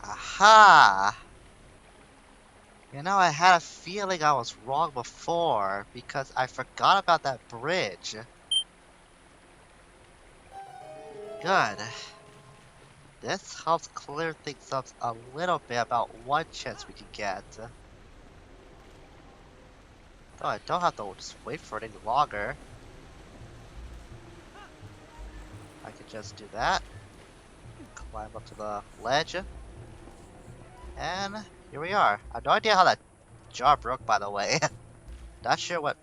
Aha! You know, I had a feeling I was wrong before because I forgot about that bridge. Good. This helps clear things up a little bit about one chance we can get. Though I don't have to just wait for it any longer. I could just do that. Climb up to the ledge. And here we are. I have no idea how that jar broke, by the way. Not sure what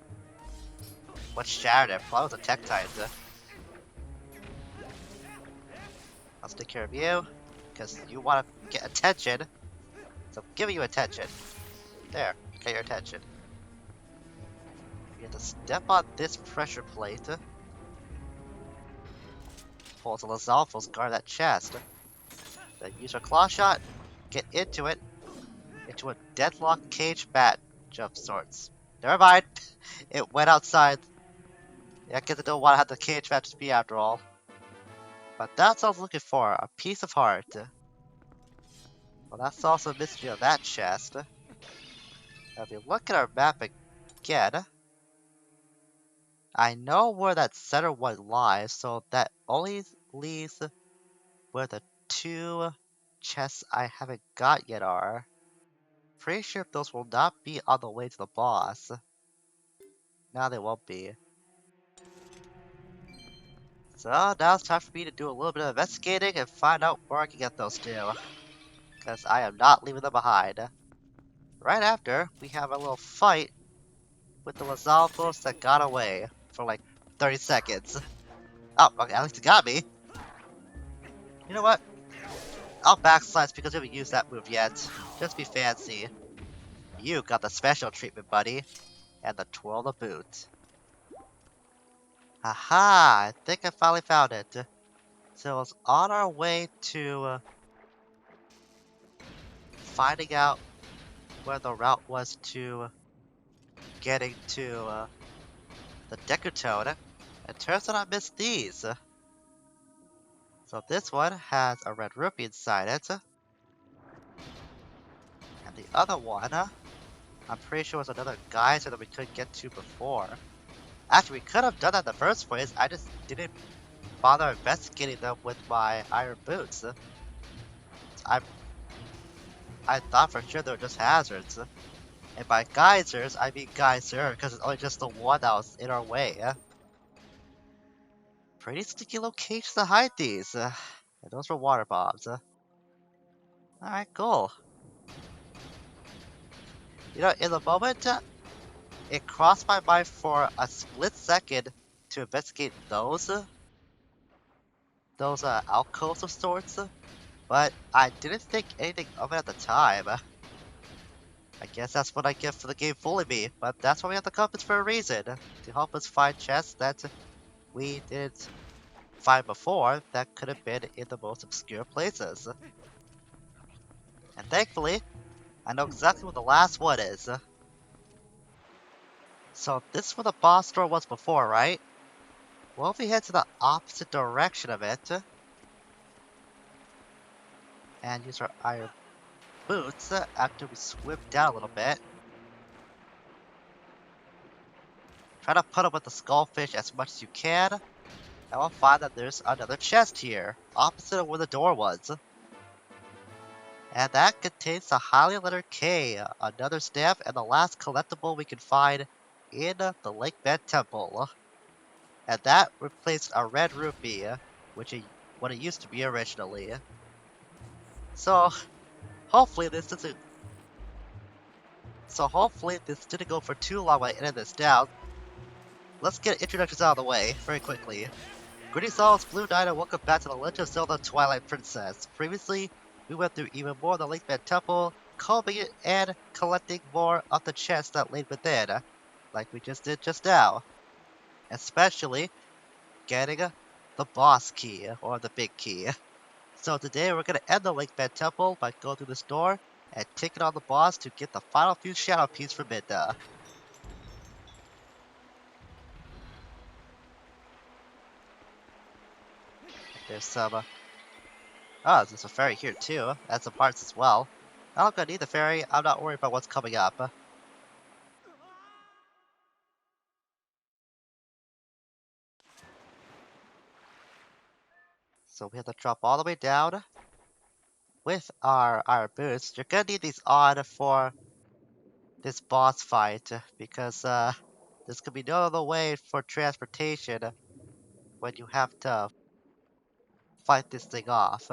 shattered it. Probably was a Tektite. Let's take care of you, because you want to get attention. So I'm giving you attention. There, get your attention. You have to step on this pressure plate. Pull the Lizalfos guard that chest. Then use our claw shot, get into it, into a deadlock cage bat of sorts. Never mind, it went outside. Yeah, I guess I don't want to have the cage bat to be after all. But that's what I was looking for, a piece of heart. Well, that's also a mystery of that chest. Now, if you look at our map again, I know where that center one lies, so that only leaves where the two chests I haven't got yet are. Pretty sure those will not be on the way to the boss. Now they won't be. So now it's time for me to do a little bit of investigating and find out where I can get those two. Because I am not leaving them behind. Right after, we have a little fight with the Lizalfos that got away for like 30 seconds. Oh, okay, at least it got me. You know what? I'll backslash because we haven't used that move yet. Just be fancy. You got the special treatment, buddy. And the twirl the boot. Haha, I think I finally found it. So it's on our way to finding out where the route was to getting to the Decatone. It turns out I missed these. So this one has a red rupee inside it. And the other one, I'm pretty sure was another geyser that we couldn't get to before. Actually, we could have done that in the first place, I just didn't bother investigating them with my iron boots. I I thought for sure they were just hazards. And by geysers, I mean geyser, because it's only just the one that was in our way. Pretty sticky locations to hide these. And those were water bombs. Alright, cool. You know, in the moment, it crossed my mind for a split second to investigate those alcoves of sorts, but I didn't think anything of it at the time. I guess that's what I get for the game fooling me, but that's why we have the compass for a reason, to help us find chests that we didn't find before that could have been in the most obscure places. And thankfully, I know exactly what the last one is. So this is where the boss door was before, right? Well, if we head to the opposite direction of it, and use our iron boots after we swim down a little bit, try to put up with the skullfish as much as you can, and we'll find that there's another chest here, opposite of where the door was. And that contains the highly letter K, another stamp, and the last collectible we can find in the Lakebed Temple. And that replaced a red rupee, what it used to be originally. So hopefully this didn't go for too long by editing this down. Let's get introductions out of the way very quickly. Greetings all, it's Blue Knight and welcome back to the Legend of Zelda Twilight Princess. Previously, we went through even more of the Lakebed Temple, combing it and collecting more of the chests that lay within, like we just did just now. Especially getting the boss key, or the big key. So today we're going to end the Lakebed Temple by going through this door and taking on the boss to get the final few shadow pieces from it. There's some Oh, there's a fairy here too, and some parts as well. I don't gonna need the fairy, I'm not worried about what's coming up. So we have to drop all the way down with our boots. You're gonna need these on for this boss fight, because there's gonna be no other way for transportation when you have to fight this thing off.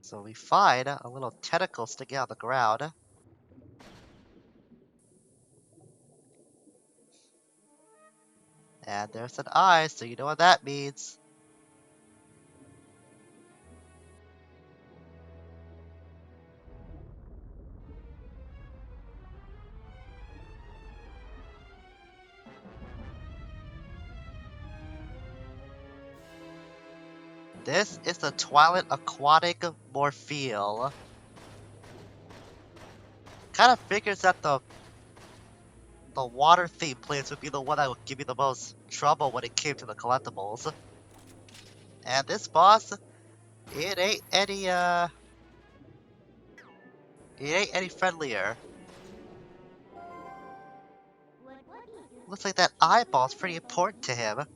So we find a little tentacle sticking out of the ground. And there's an eye, so you know what that means. This is the Twilight Aquatic Morpheal. Kind of figures that the water theme place would be the one that would give you the most trouble when it came to the collectibles. And this boss, it ain't any it ain't any friendlier. Looks like that eyeball's pretty important to him.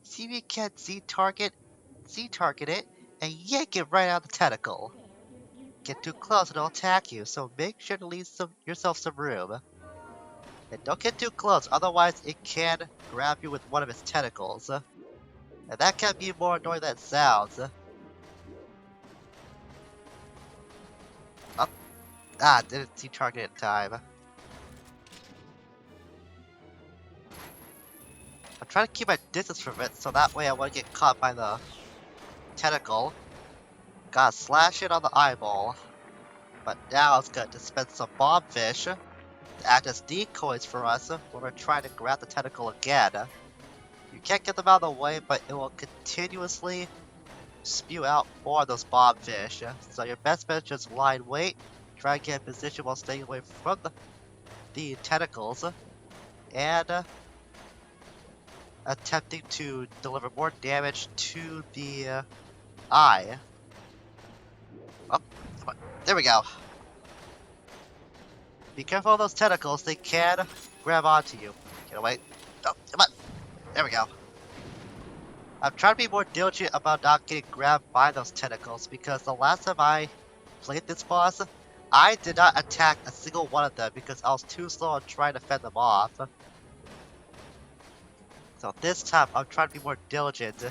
See if you can Z-target it, and yank it right out of the tentacle. Get too close and it'll attack you, so make sure to leave yourself some room. And don't get too close, otherwise it can grab you with one of its tentacles. And that can be more annoying than it sounds. Oh, didn't see target in time. I'm trying to keep my distance from it, so that way I won't get caught by the tentacle. Gotta slash it on the eyeball. But now it's gonna dispense some bombfish to act as decoys for us when we're trying to grab the tentacle again. You can't get them out of the way, but it will continuously spew out more of those bombfish. So your best bet is just lie in wait, try and get in position while staying away from the tentacles, and attempting to deliver more damage to the eye. Oh, come on. There we go. Be careful of those tentacles, they can grab onto you. Get away. Oh, come on. There we go. I'm trying to be more diligent about not getting grabbed by those tentacles, because the last time I played this boss, I did not attack a single one of them because I was too slow on trying to fend them off. So this time, I'm trying to be more diligent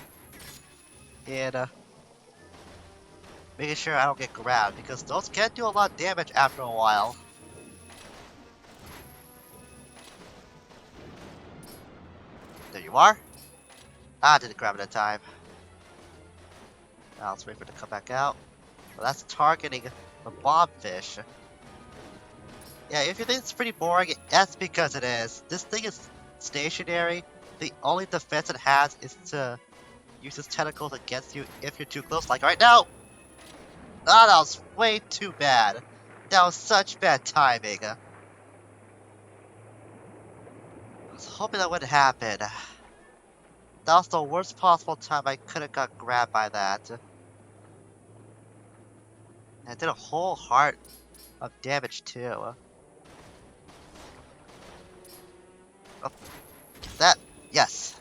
in making sure I don't get grabbed, because those can do a lot of damage after a while. There you are. Ah, I didn't grab it in time. Now let's wait for it to come back out. Well, that's targeting the bobfish. Yeah, if you think it's pretty boring, that's because it is. This thing is stationary. The only defense it has is to use its tentacles against you if you're too close, like right now! Ah, that was way too bad. That was such bad timing. I was hoping that wouldn't happen. That was the worst possible time I could have got grabbed by that. And it did a whole heart of damage too. Oh, get that? Yes.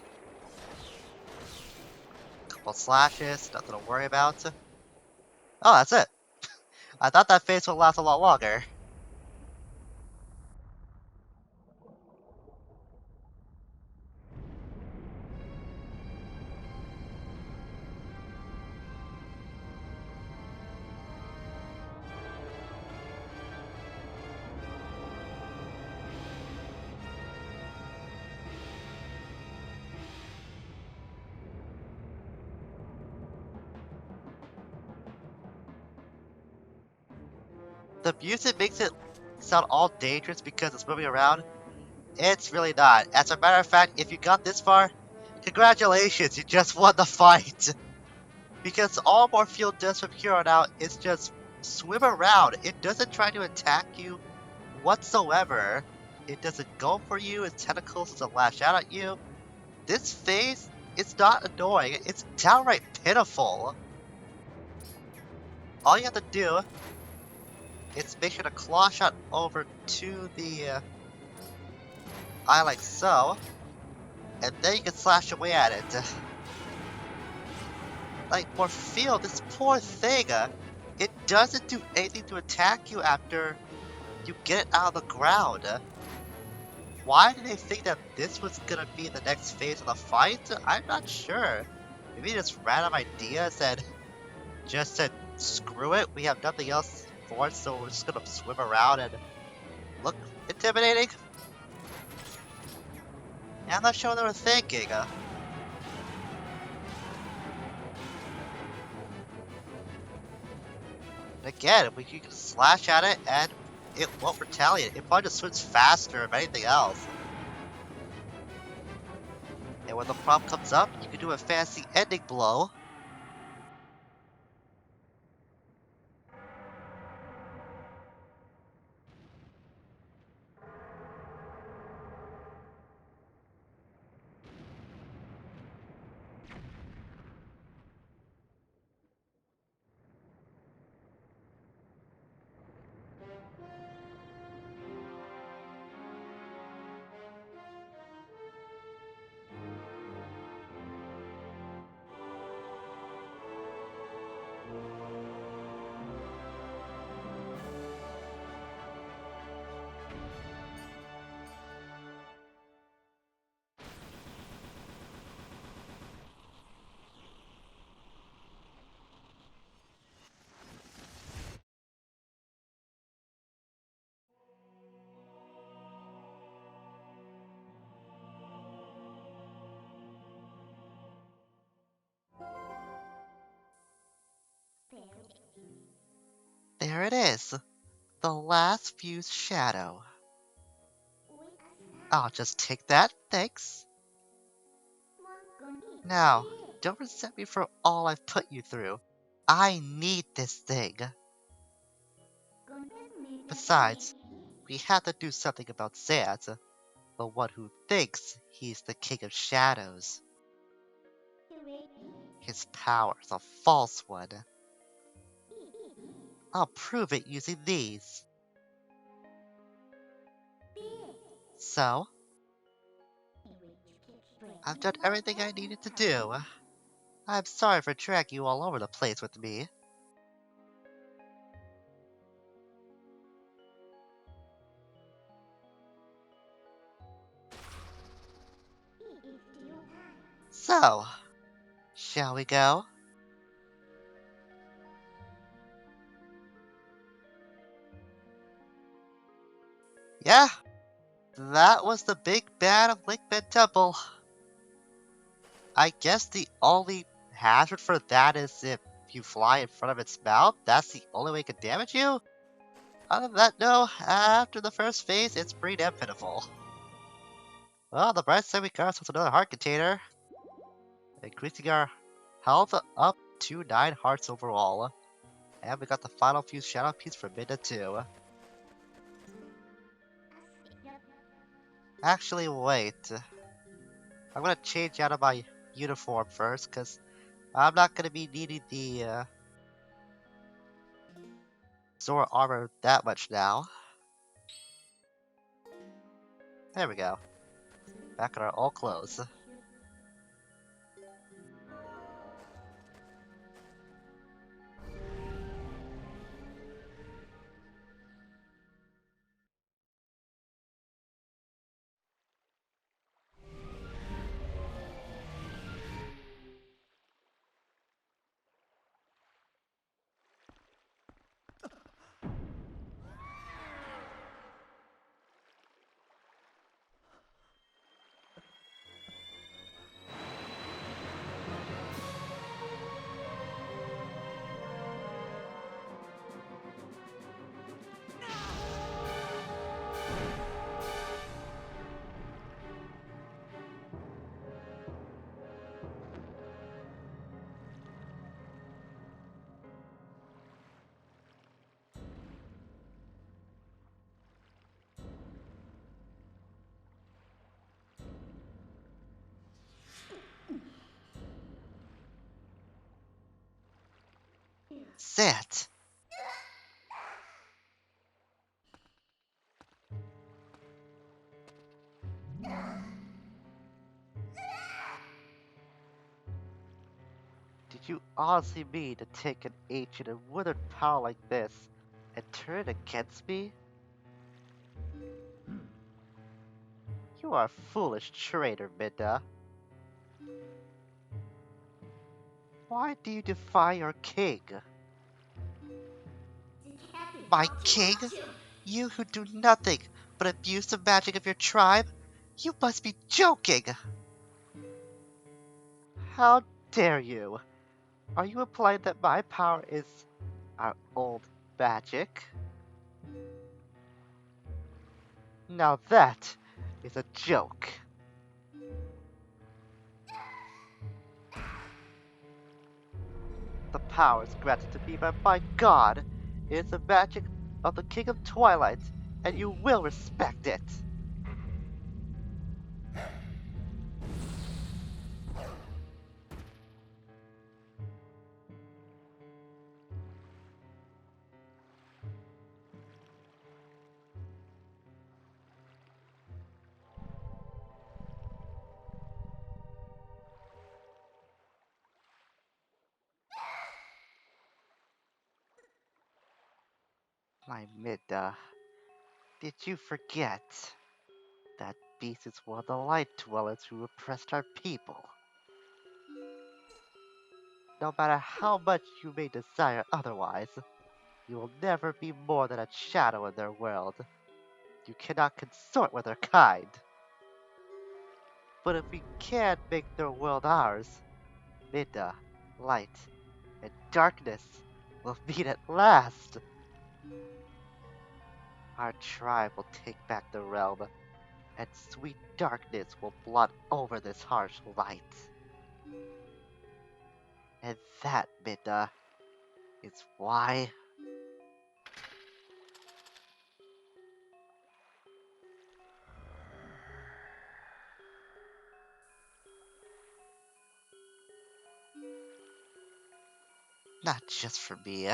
Couple slashes, nothing to worry about. Oh, that's it. I thought that phase would last a lot longer. The music makes it sound all dangerous because it's moving around. It's really not. As a matter of fact, if you got this far, congratulations, you just won the fight. Because all Morpheal does from here on out is just swim around. It doesn't try to attack you whatsoever. It doesn't go for you, its tentacles doesn't lash out at you. This phase It's not annoying, it's downright pitiful. All you have to do is make sure to claw shot over to the eye like so, and then you can slash away at it. Like, Morpheo, this poor thing, it doesn't do anything to attack you after you get it out of the ground. Why did they think that this was gonna be the next phase of the fight? I'm not sure. Maybe just random ideas and just said, screw it, we have nothing else for it, so we're just gonna swim around and look intimidating? Yeah, I'm not sure what they were thinking. Again, we can slash at it and it won't retaliate. It probably just swims faster than anything else. And when the problem comes up, you can do a fancy ending blow. There it is. The last fused shadow. I'll just take that, thanks. Now, don't resent me for all I've put you through. I need this thing. Besides, we have to do something about Zant, the one who thinks he's the King of Shadows. His power is a false one. I'll prove it using these. So, I've done everything I needed to do. I'm sorry for dragging you all over the place with me. So, shall we go? Yeah, that was the big bad of Lakebed Temple. I guess the only hazard for that is if you fly in front of its mouth. That's the only way it can damage you? Other than that, no. After the first phase, it's pretty damn pitiful. Well, the bright side we got ourselves another heart container, increasing our health up to 9 hearts overall. And we got the final few shadow piece for Midna too. Actually, wait. I'm gonna change out of my uniform first, because I'm not gonna be needing the Zora armor that much now. There we go. Back in our old clothes. Sit! Did you honestly mean to take an ancient and withered power like this and turn it against me? You are a foolish traitor, Midna. Why do you defy your king? My king? You who do nothing but abuse the magic of your tribe? You must be joking! How dare you? Are you implying that my power is our old magic? Now that is a joke. The power is granted to me by my god. It is the magic of the King of Twilight, and you will respect it. My Midna, did you forget? That beast is one of the light dwellers who oppressed our people. No matter how much you may desire otherwise, you will never be more than a shadow in their world. You cannot consort with their kind. But if we can make their world ours, Midna, light, and darkness will meet at last. Our tribe will take back the realm, and sweet darkness will blot over this harsh light. And that, Midna, is why... Not just for me,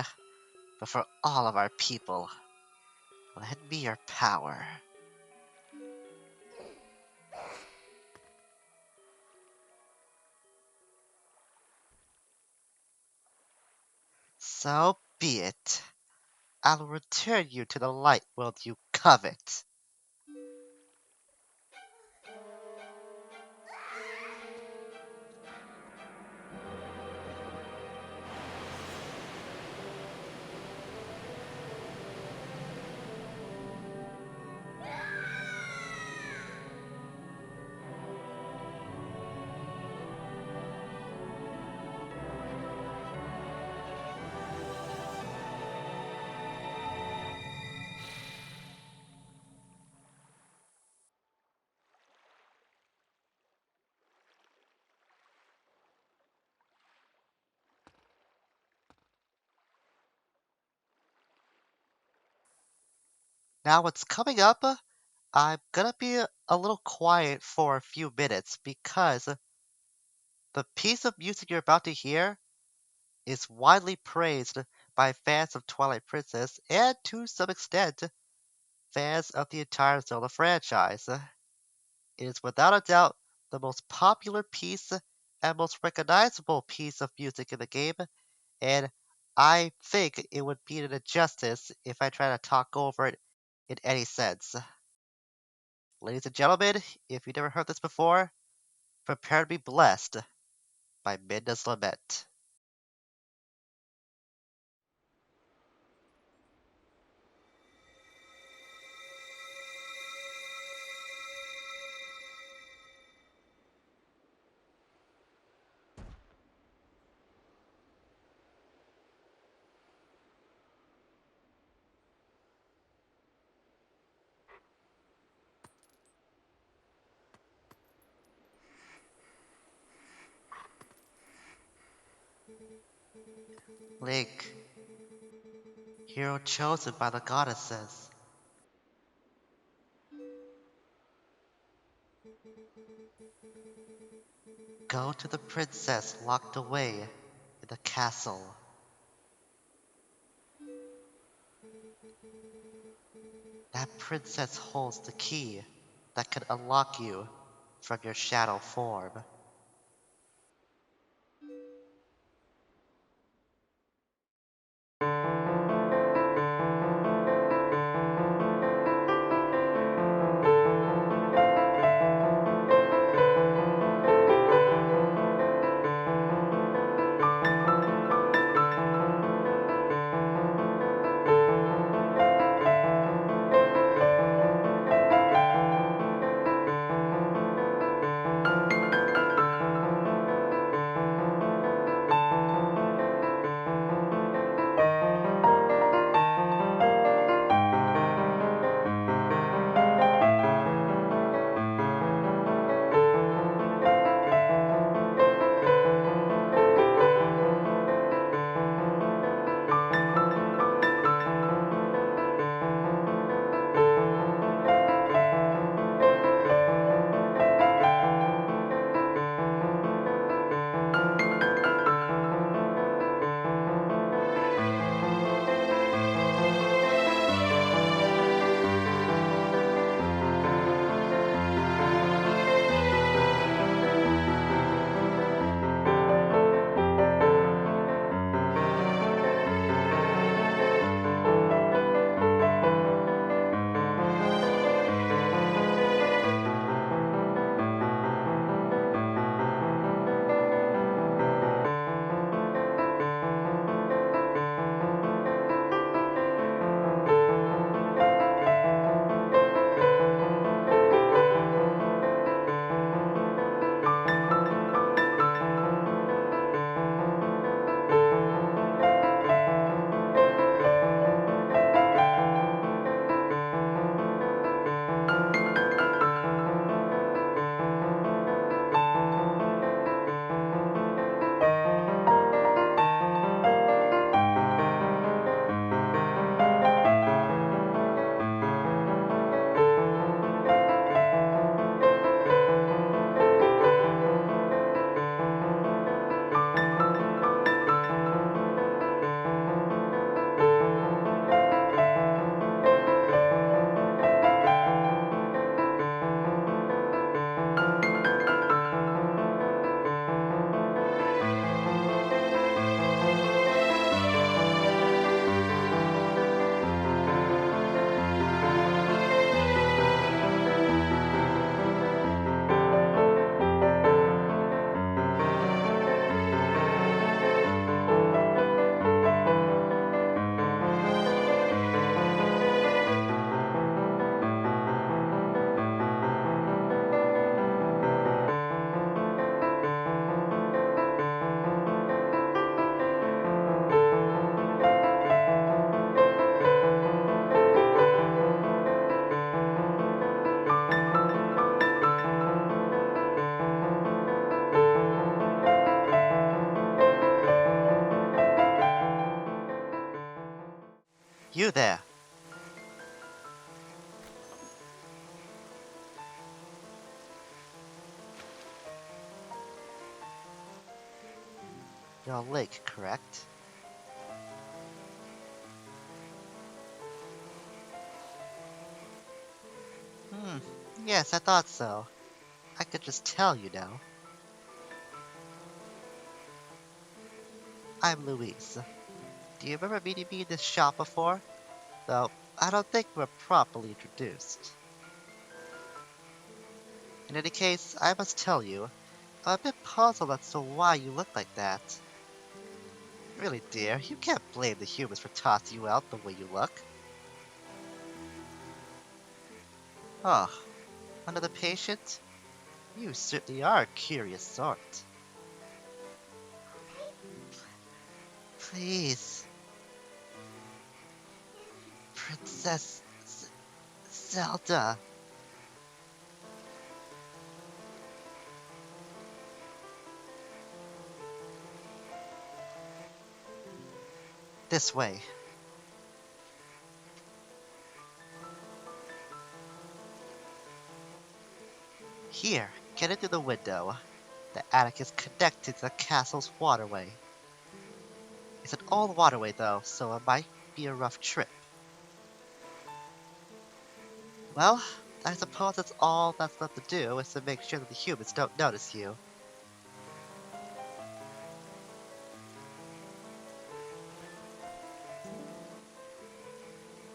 but for all of our people. Lend me your power. So be it. I will return you to the light world you covet. Now what's coming up, I'm gonna be a little quiet for a few minutes because the piece of music you're about to hear is widely praised by fans of Twilight Princess and, to some extent, fans of the entire Zelda franchise. It is without a doubt the most popular piece and most recognizable piece of music in the game, and I think it would be an injustice if I try to talk over it in any sense. Ladies and gentlemen, if you've never heard this before, prepare to be blessed by Midna's Lament. Link, hero chosen by the goddesses. Go to the princess locked away in the castle. That princess holds the key that can unlock you from your shadow form. You there! You're Lake, correct? Hmm, yes, I thought so. I could just tell, you know. I'm Louise. Do you remember meeting me in this shop before? Though, I don't think we were properly introduced. In any case, I must tell you, I'm a bit puzzled as to why you look like that. Really, dear, you can't blame the humans for tossing you out the way you look. Oh, another patient? You certainly are a curious sort. Please. Princess Zelda. This way. Here, get into the window. The attic is connected to the castle's waterway. It's an old waterway though, so it might be a rough trip. Well, I suppose that's all that's left to do is to make sure that the humans don't notice you.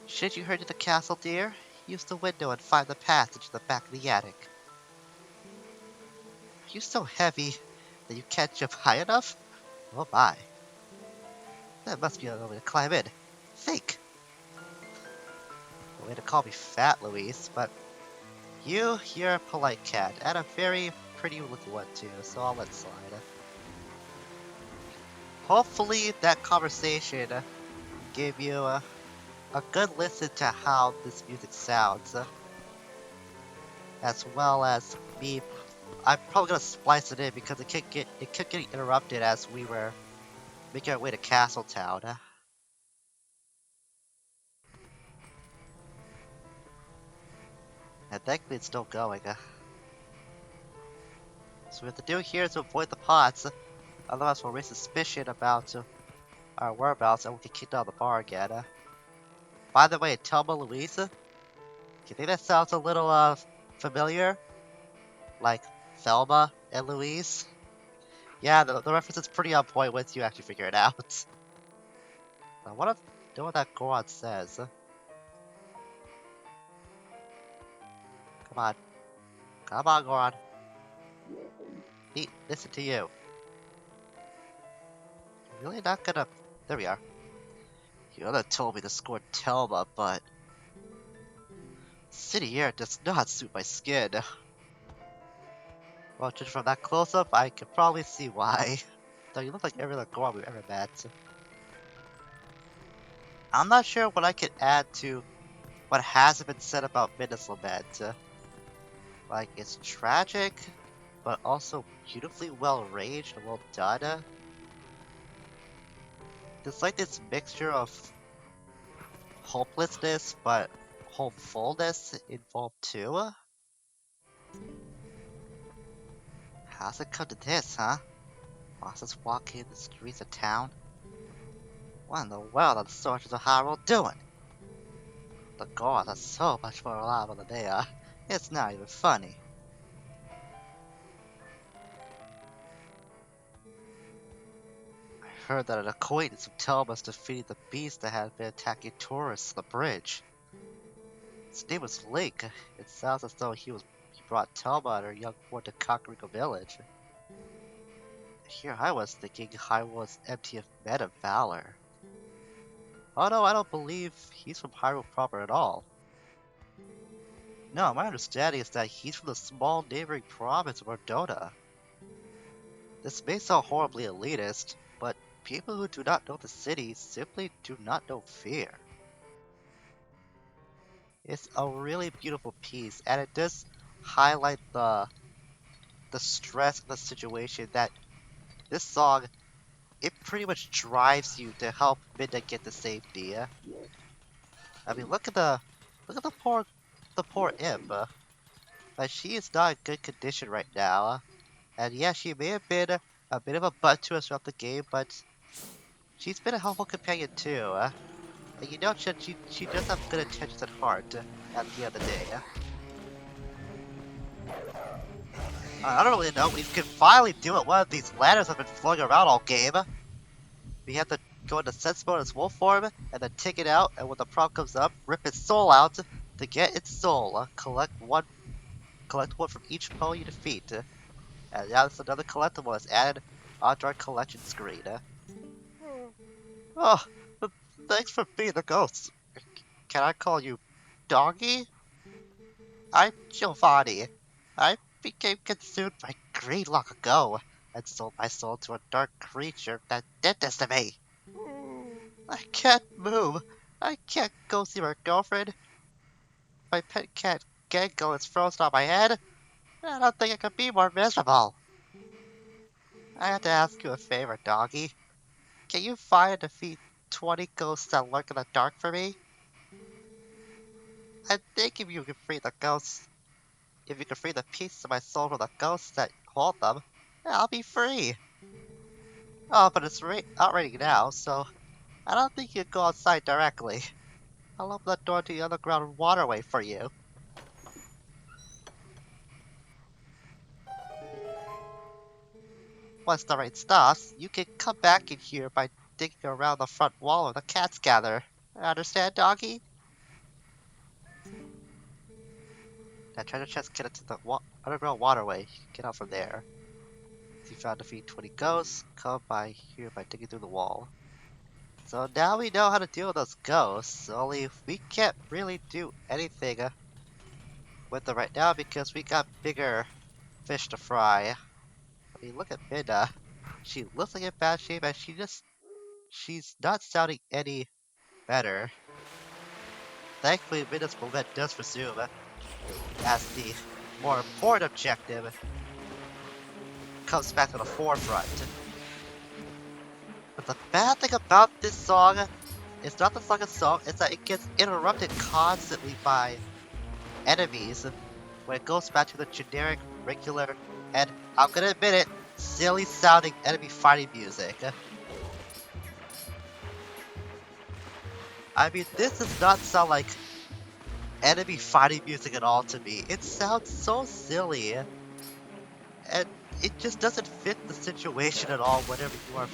Should you hurry to the castle, dear, use the window and find the passage to the back of the attic. Are you so heavy that you can't jump high enough? Oh my. That must be another way to climb in. Think! A way to call me fat, Louise, but you're a polite cat, and a very pretty looking one too, so I'll let it slide. Hopefully that conversation gave you a good listen to how this music sounds, as well as me. I'm probably gonna splice it in because it kept getting interrupted as we were making our way to Castletown. And thankfully it's still going. So what we have to do here is to avoid the pots, otherwise we'll raise suspicion about our whereabouts and we'll get kicked out of the bar again. By the way, Telma Louise, do you think that sounds a little familiar? Like Thelma and Louise? Yeah, the reference is pretty on point once you actually figure it out. I want to know what that Goron says. Come on. Come on, Goron. Listen to you. You're really not gonna... There we are. You would have told me to score Telma, but... City air does not suit my skin. Well, just from that close-up, I can probably see why. Though you look like every other Goron we've ever met. I'm not sure what I could add to what hasn't been said about Midnight's Lament. Like, it's tragic, but also beautifully well arranged and well done. There's like this mixture of hopelessness, but hopefulness involved too. How's it come to this, huh? Monsters walking the streets of town? What in the world are the soldiers of Hyrule doing? The gods are so much more reliable than they are. It's not even funny. I heard that an acquaintance of Telma's defeated the beast that had been attacking tourists on the bridge. His name was Link. It sounds as though he brought Telma and her young boy to Kakariko Village. Here I was thinking Hyrule was empty of men of valor. Oh no, I don't believe he's from Hyrule proper at all. No, my understanding is that he's from the small neighboring province of Ordona. This may sound horribly elitist, but people who do not know the city simply do not know fear. It's a really beautiful piece, and it does highlight the stress of the situation that this song, it pretty much drives you to help Midna get to safety. I mean, look at the poor imp. Like, she is not in good condition right now. And yeah, she may have been a bit of a butt to us throughout the game, but she's been a helpful companion too. And you know, she does have good intentions at heart at the end of the day. I don't really know. We can finally do it. One of these ladders have been floating around all game. We have to go into sense mode as wolf form, and then take it out, and when the prompt comes up, rip its soul out to get its soul. Collect one from each foe you defeat. And now there's another collectible that's added onto our collection screen. Oh, thanks for being the ghost. Can I call you Doggy? I'm Giovanni. I became consumed by greed long ago and sold my soul to a dark creature that did this to me. I can't move. I can't go see my girlfriend. My pet cat Genko is frozen on my head. I don't think I could be more miserable. I have to ask you a favor, Doggy. Can you find and defeat 20 ghosts that lurk in the dark for me? I think if you can free the ghosts, if you can free the pieces of my soul from the ghosts that hold them, I'll be free. Oh, but it's not raining now, so I don't think you can go outside directly. I'll open the door to the underground waterway for you. once the rain stops, you can come back in here by digging around the front wall where the cats gather. Understand, doggy? That treasure chest get into the underground waterway. You can get out from there. If you found defeat 20 ghosts, come by here by digging through the wall. So now we know how to deal with those ghosts, only we can't really do anything with them right now because we got bigger fish to fry. I mean, look at Minna. She looks like in bad shape and she's not sounding any better. Thankfully, Minna's moment does resume as the more important objective comes back to the forefront. But the bad thing about this song is not the song itself, it's that it gets interrupted constantly by enemies when it goes back to the generic, regular, and I'm gonna admit it, silly sounding enemy fighting music. I mean, this does not sound like enemy fighting music at all to me. It sounds so silly. And it just doesn't fit the situation at all whenever you are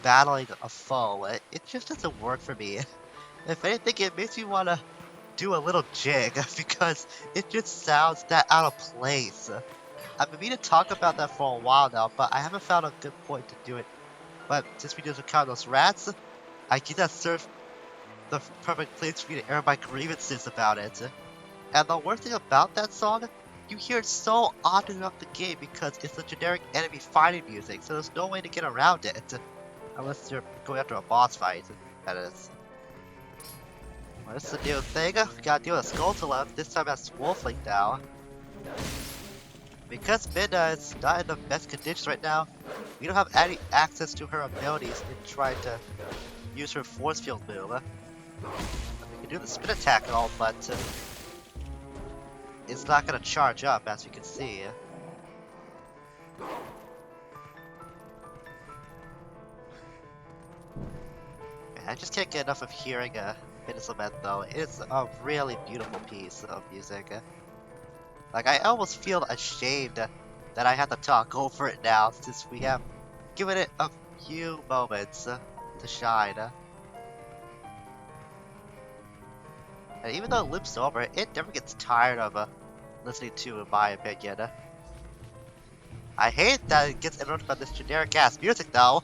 battling a foe. It just doesn't work for me. If anything, it makes me want to do a little jig because it just sounds that out of place. I've been meaning to talk about that for a while now, but I haven't found a good point to do it. But since we just encountered those rats, I guess that serves the perfect place for me to air my grievances about it. And the worst thing about that song, you hear it so often throughout the game because it's the generic enemy fighting music, so there's no way to get around it. Unless you're going after a boss fight, that is. Well, this is a new thing. We gotta deal with Skulltula, this time as Wolfling now. Because Minna is not in the best conditions right now, we don't have any access to her abilities in trying to use her force field move. We can do the spin attack and all, but it's not gonna charge up as we can see. Man, I just can't get enough of hearing Minna's Lament though. It's a really beautiful piece of music. Like, I almost feel ashamed that I have to talk over it now since we have given it a few moments to shine. And even though it loops over, it never gets tired of listening to, in my opinion. I hate that it gets interrupted by this generic ass music though.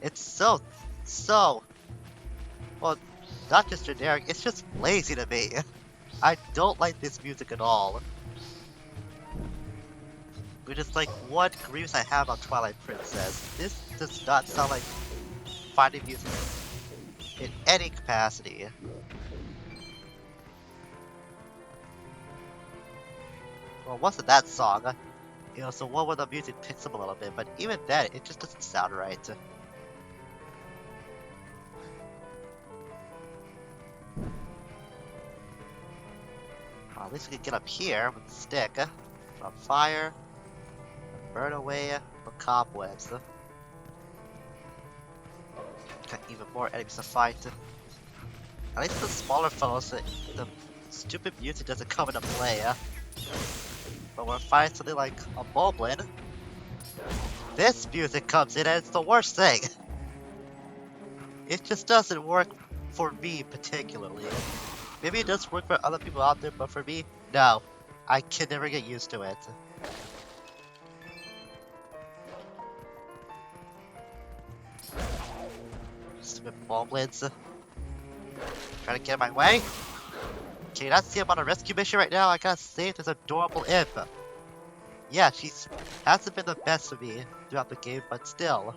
It's so, well, not just generic, it's just lazy to me. I don't like this music at all. Which is like one grievance I have on Twilight Princess. This does not sound like fighting music in any capacity. Well, once in that song, you know, so one where the music picks up a little bit, but even then, it just doesn't sound right. Well, at least we can get up here with the stick. On fire. Burn away the cobwebs. Got even more enemies to fight. At least the smaller fellows, the stupid music doesn't come into play. But when fighting something like a Moblin, this music comes in and it's the worst thing. It just doesn't work for me particularly. Maybe it does work for other people out there, but for me, no. I can never get used to it. Stupid Moblins. Trying to get in my way. Can you not see I'm on a rescue mission right now? I gotta save this adorable imp. Yeah, she's hasn't been the best to me throughout the game, but still.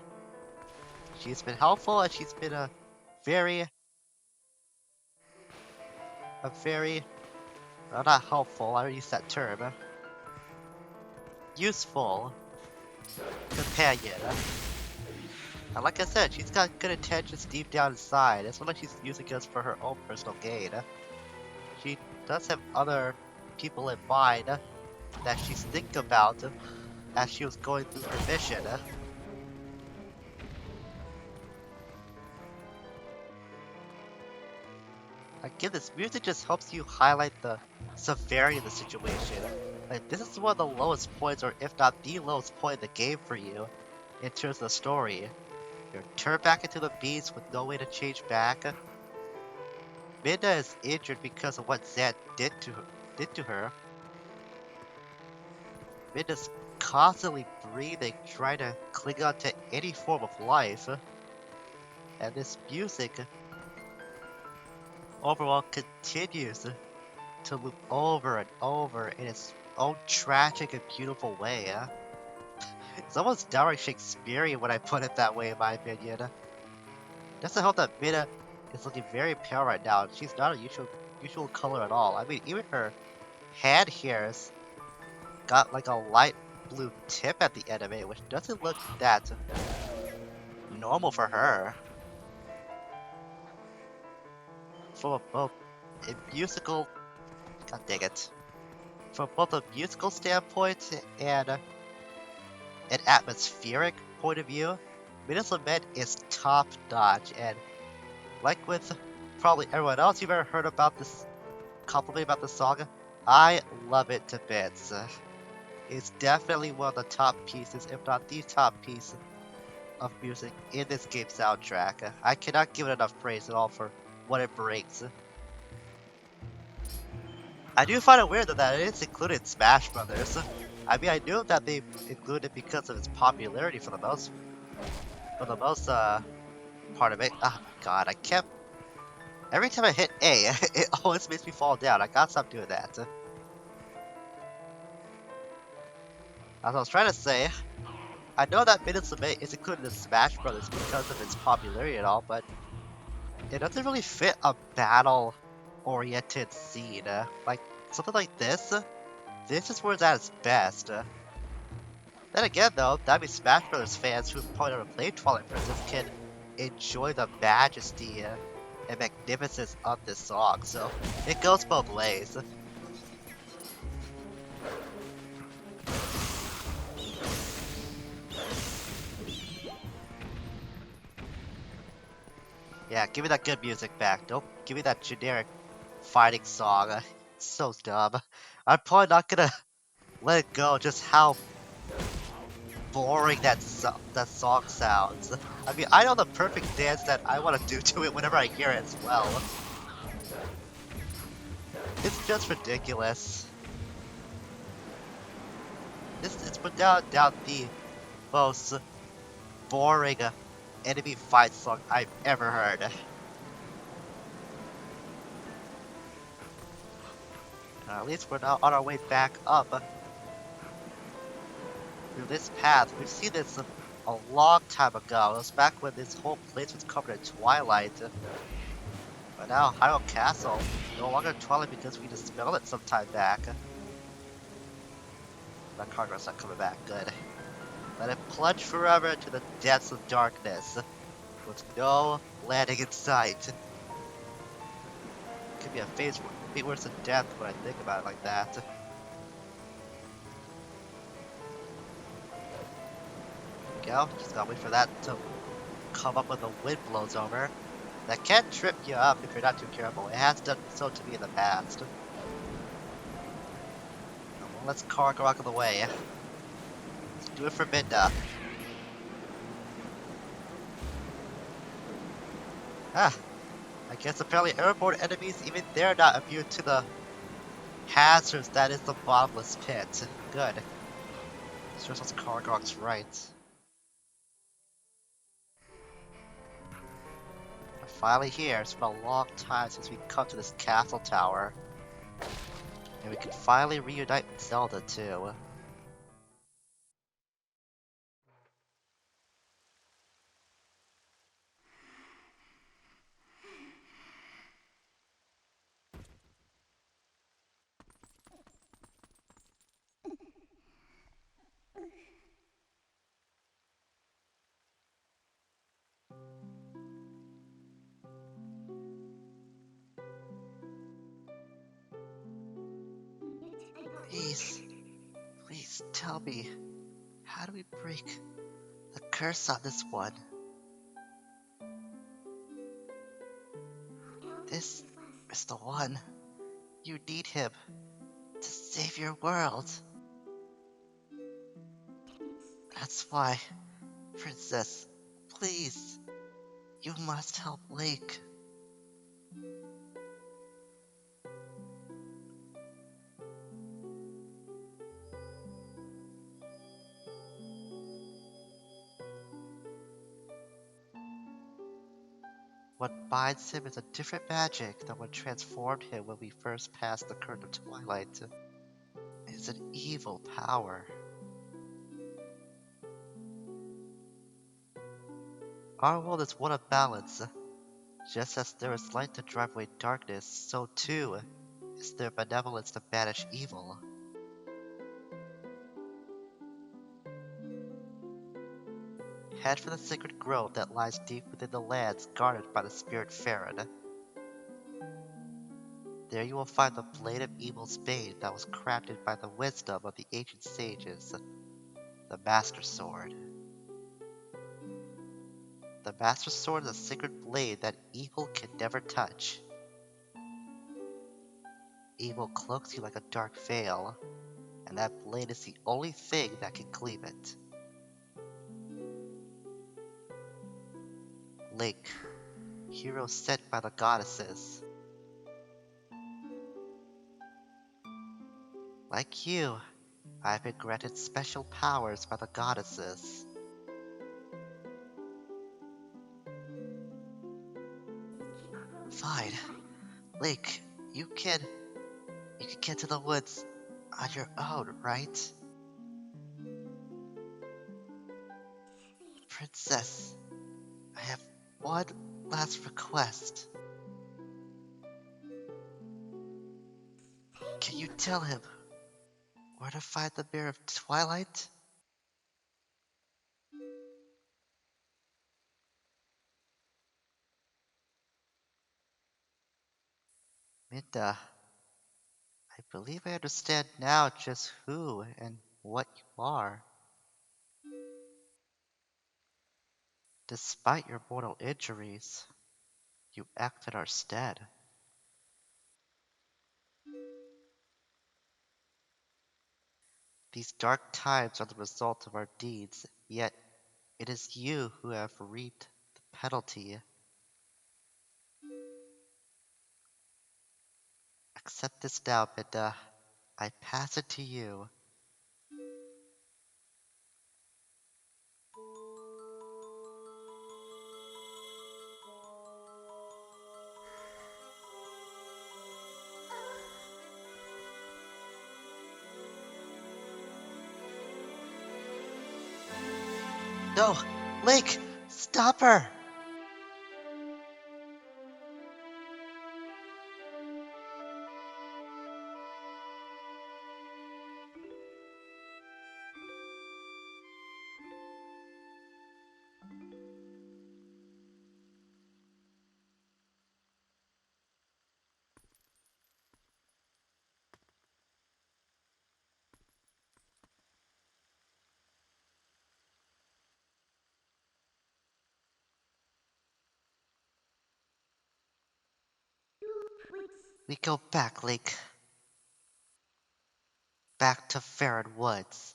She's been helpful and she's been a very, well, not helpful, I already used that term. Useful companion. And like I said, she's got good intentions deep down inside. It's not like she's using us for her own personal gain. She does have other people in mind that she's thinking about as she was going through her mission. Again, this music just helps you highlight the severity of the situation. Like, this is one of the lowest points, or if not the lowest point in the game for you. in terms of the story. You're turned back into the beast with no way to change back. Midna is injured because of what Zed did to her. Midna's constantly breathing, trying to cling on to any form of life. And this music overall continues to loop over and over in its own tragic and beautiful way. It's almost downright Shakespearean when I put it that way, in my opinion. Just to hope that Mina is looking very pale right now, and she's not a usual color at all. I mean, even her hand hairs got like a light blue tip at the end of it, which doesn't look that normal for her. From both a musical, god dang it, from both a musical standpoint and an atmospheric point of view, Mina's Lament is top notch, and like with probably everyone else you've ever heard about this compliment about the song, I love it to bits. It's definitely one of the top pieces, if not the top piece of music in this game soundtrack. I cannot give it enough praise at all for what it brings. I do find it weird though that it is included in Smash Brothers. I mean, I knew that they included it because of its popularity for the most part of it. Oh god, I kept every time I hit A, it always makes me fall down. I gotta stop doing that. As I was trying to say, I know that Minutes of May is included in Smash Brothers because of its popularity and all, but it doesn't really fit a battle-oriented scene. Like something like this, this is where it's at its best. Then again, though, that means Smash Brothers fans who probably never played Twilight Princess can enjoy the majesty and magnificence of this song. So it goes both ways. Yeah, give me that good music back. Don't give me that generic fighting song. It's so dumb. I'm probably not gonna let it go just how boring that song sounds. I mean, I know the perfect dance that I want to do to it whenever I hear it as well. It's just ridiculous. It's without doubt the most boring enemy fight song I've ever heard. At least we're now on our way back up through this path. We've seen this a long time ago. It was back when this whole place was covered in twilight. But now, Hyrule Castle, no longer twilight because we dispelled it some time back. That cargo's not coming back, good. Let it plunge forever into the depths of darkness, with no landing in sight. Could be a phase be worse than death when I think about it like that. There we go, just gotta wait for that to come up when the wind blows over. That can trip you up if you're not too careful. It has done so to me in the past. Well, let's cargo rock of the way. Let's do it for Midna. Ah, I guess apparently airborne enemies, even they're not immune to the hazards that is the bottomless pit. Good. Sure, those Kargok's right. We're finally here. It's been a long time since we come to this castle tower. And we can finally reunite with Zelda too. Please, please tell me, how do we break the curse on this one? This is the one. You need him to save your world. That's why Princess, please, you must help Lake. What binds him is a different magic than what transformed him when we first passed the curtain of Twilight. It is an evil power. Our world is one of balance. Just as there is light to drive away darkness, so too is there benevolence to banish evil. Head for the sacred grove that lies deep within the lands guarded by the spirit Farron. There you will find the blade of evil's bane that was crafted by the wisdom of the ancient sages, the Master Sword. The Master Sword is a sacred blade that evil can never touch. Evil cloaks you like a dark veil, and that blade is the only thing that can cleave it. Link, hero sent by the goddesses. Like you, I've been granted special powers by the goddesses. Fine. Link, you can get to the woods on your own, right? Princess, I have one last request. Can you tell him where to find the Mirror of Twilight? Minda, I believe I understand now just who and what you are. Despite your mortal injuries, you act in our stead. These dark times are the result of our deeds, yet it is you who have reaped the penalty. Accept this now, Minda. I pass it to you. No! Link! Stop her! We go back, Link. Back to Farron Woods.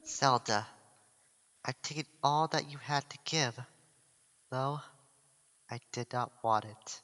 Zelda, I've taken all that you had to give, though I did not want it.